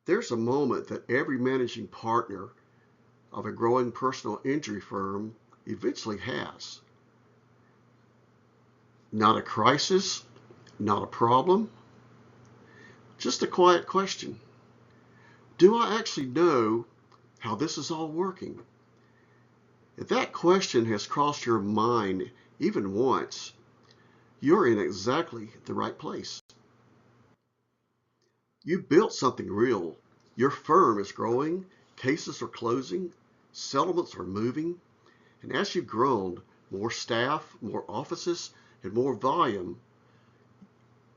There's a moment that every managing partner of a growing personal injury firm eventually has. Not a crisis, not a problem, just a quiet question. Do I actually know how this is all working? If that question has crossed your mind even once, you're in exactly the right place. You built something real. Your firm is growing, cases are closing, settlements are moving, and as you've grown, more staff, more offices, and more volume,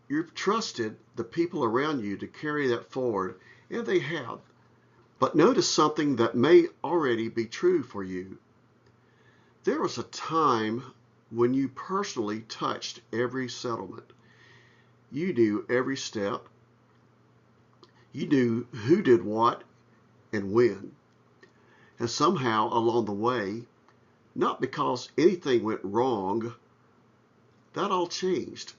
you've trusted the people around you to carry that forward, and they have. But notice something that may already be true for you. There was a time when you personally touched every settlement. You knew every step. You knew who did what and when. And somehow along the way, not because anything went wrong, that all changed.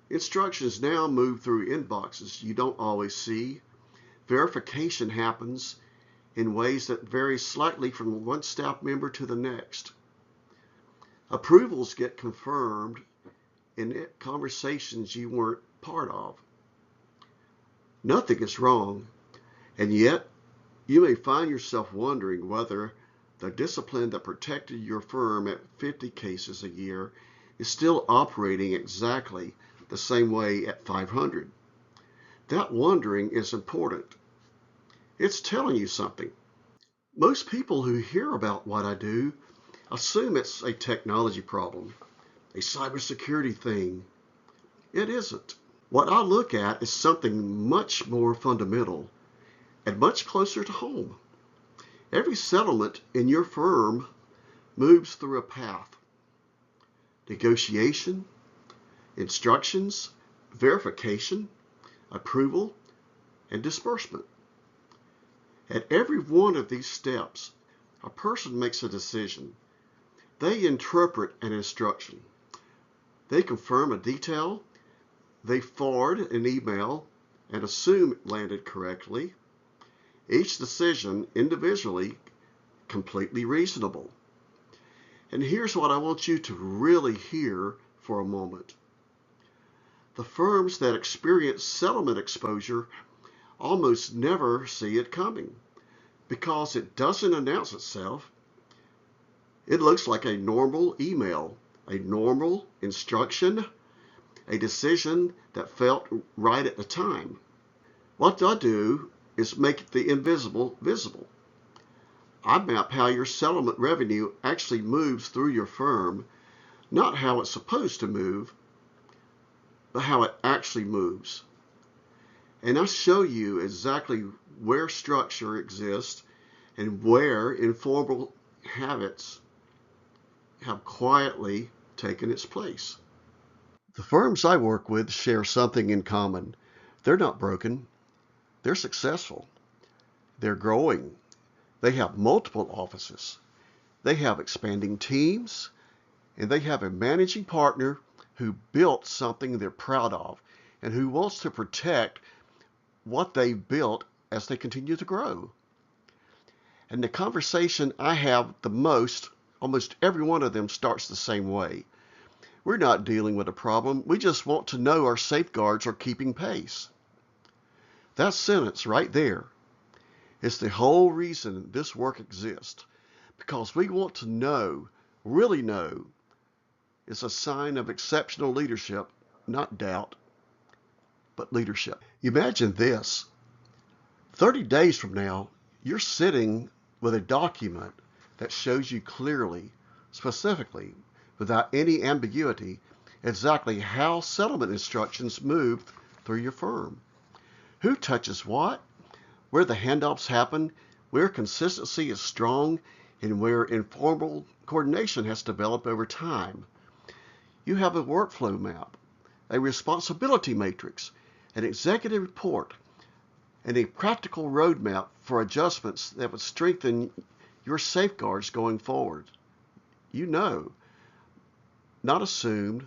Instructions now move through inboxes you don't always see. Verification happens in ways that vary slightly from one staff member to the next. Approvals get confirmed in conversations you weren't part of. Nothing is wrong, and yet you may find yourself wondering whether the discipline that protected your firm at 50 cases a year is still operating exactly the same way at 500. That wondering is important. It's telling you something. Most people who hear about what I do assume it's a technology problem, a cybersecurity thing. It isn't. What I look at is something much more fundamental and much closer to home. Every settlement in your firm moves through a path. Negotiation, instructions, verification, approval, and disbursement. At every one of these steps, a person makes a decision. They interpret an instruction. They confirm a detail. They forward an email and assume it landed correctly. Each decision individually completely reasonable. And here's what I want you to really hear for a moment. The firms that experience settlement exposure almost never see it coming because it doesn't announce itself. It looks like a normal email, a normal instruction, a decision that felt right at the time. What I do is make the invisible visible. I map how your settlement revenue actually moves through your firm, not how it's supposed to move, but how it actually moves. And I show you exactly where structure exists and where informal habits have quietly taken its place. The firms I work with share something in common. They're not broken, they're successful, they're growing, they have multiple offices, they have expanding teams, and they have a managing partner who built something they're proud of and who wants to protect what they built as they continue to grow. And the conversation I have the most, almost every one of them starts the same way. We're not dealing with a problem. We just want to know our safeguards are keeping pace. That sentence right there is the whole reason this work exists. Because we want to know, really know, it's a sign of exceptional leadership, not doubt, but leadership. Imagine this. 30 days from now, you're sitting with a document that shows you clearly, specifically, without any ambiguity, exactly how settlement instructions move through your firm. Who touches what, where the handoffs happen, where consistency is strong, and where informal coordination has developed over time. You have a workflow map, a responsibility matrix, an executive report, and a practical roadmap for adjustments that would strengthen your safeguards going forward. You know, not assumed,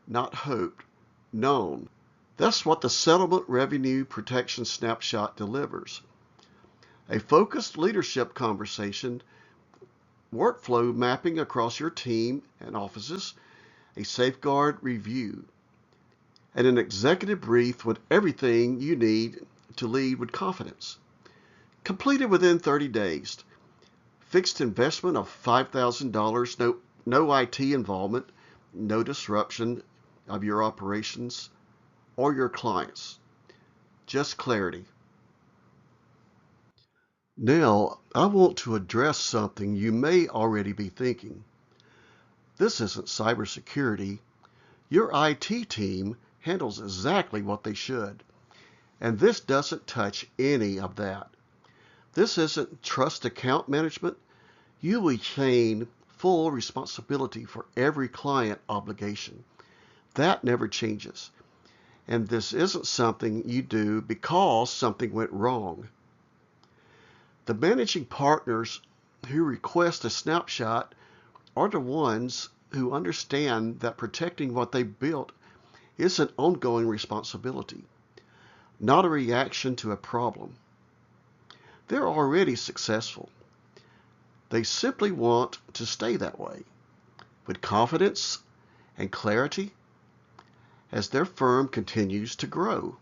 not hoped, known. That's what the Settlement Revenue Protection Snapshot delivers. A focused leadership conversation, workflow mapping across your team and offices, a safeguard review, and an executive brief with everything you need to lead with confidence. Completed within 30 days. Fixed investment of $5,000, no IT involvement, no disruption of your operations or your clients. Just clarity. Now, I want to address something you may already be thinking. This isn't cybersecurity. Your IT team handles exactly what they should, and this doesn't touch any of that. This isn't trust account management. You retain full responsibility for every client obligation. That never changes. And this isn't something you do because something went wrong. The managing partners who request a snapshot are the ones who understand that protecting what they built is an ongoing responsibility, not a reaction to a problem. They're already successful. They simply want to stay that way, with confidence and clarity as their firm continues to grow.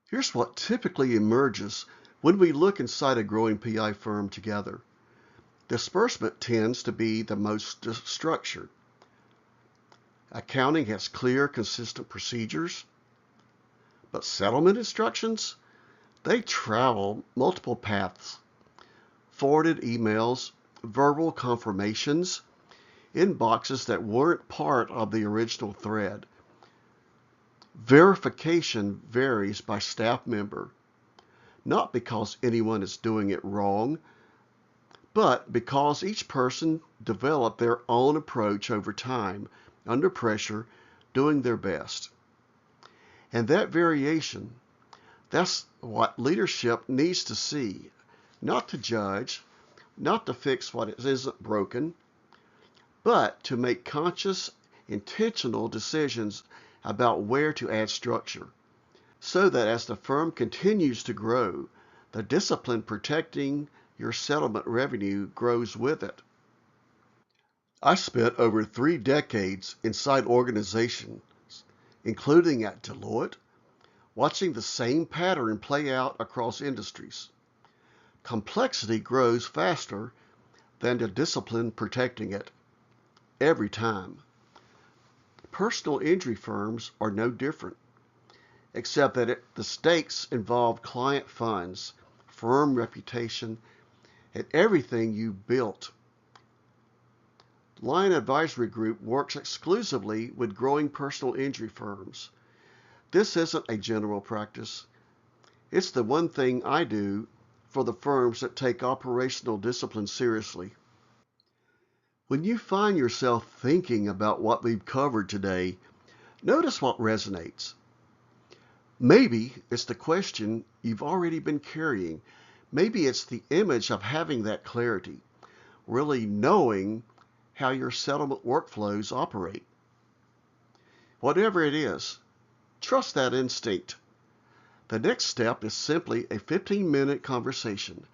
Here's what typically emerges when we look inside a growing PI firm together. Disbursement tends to be the most structured. Accounting has clear, consistent procedures, but settlement instructions, they travel multiple paths. Forwarded emails, verbal confirmations, inboxes that weren't part of the original thread. Verification varies by staff member, not because anyone is doing it wrong, but because each person developed their own approach over time, under pressure, doing their best. And that variation, that's what leadership needs to see, not to judge, not to fix what isn't broken, but to make conscious, intentional decisions about where to add structure, so that as the firm continues to grow, the discipline protecting your settlement revenue grows with it. I spent over 3 decades inside organizations, including at Deloitte, watching the same pattern play out across industries. Complexity grows faster than the discipline protecting it, every time. Personal injury firms are no different, except that the stakes involve client funds, firm reputation, and everything you built. Lyon Advisory Group works exclusively with growing personal injury firms. This isn't a general practice. It's the one thing I do for the firms that take operational discipline seriously. When you find yourself thinking about what we've covered today, notice what resonates. Maybe it's the question you've already been carrying. Maybe it's the image of having that clarity, really knowing how your settlement workflows operate. Whatever it is, trust that instinct. The next step is simply a 15-minute conversation.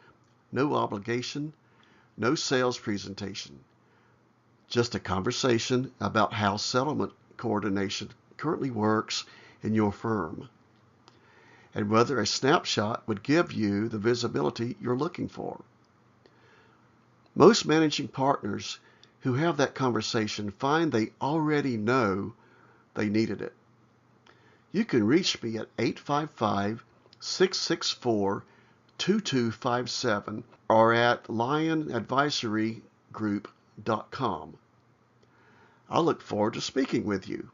No obligation, no sales presentation. Just a conversation about how settlement coordination currently works in your firm, and whether a snapshot would give you the visibility you're looking for. Most managing partners who have that conversation find they already know they needed it. You can reach me at 855-664-2257 or at LyonAdvisoryGroup.com. I look forward to speaking with you.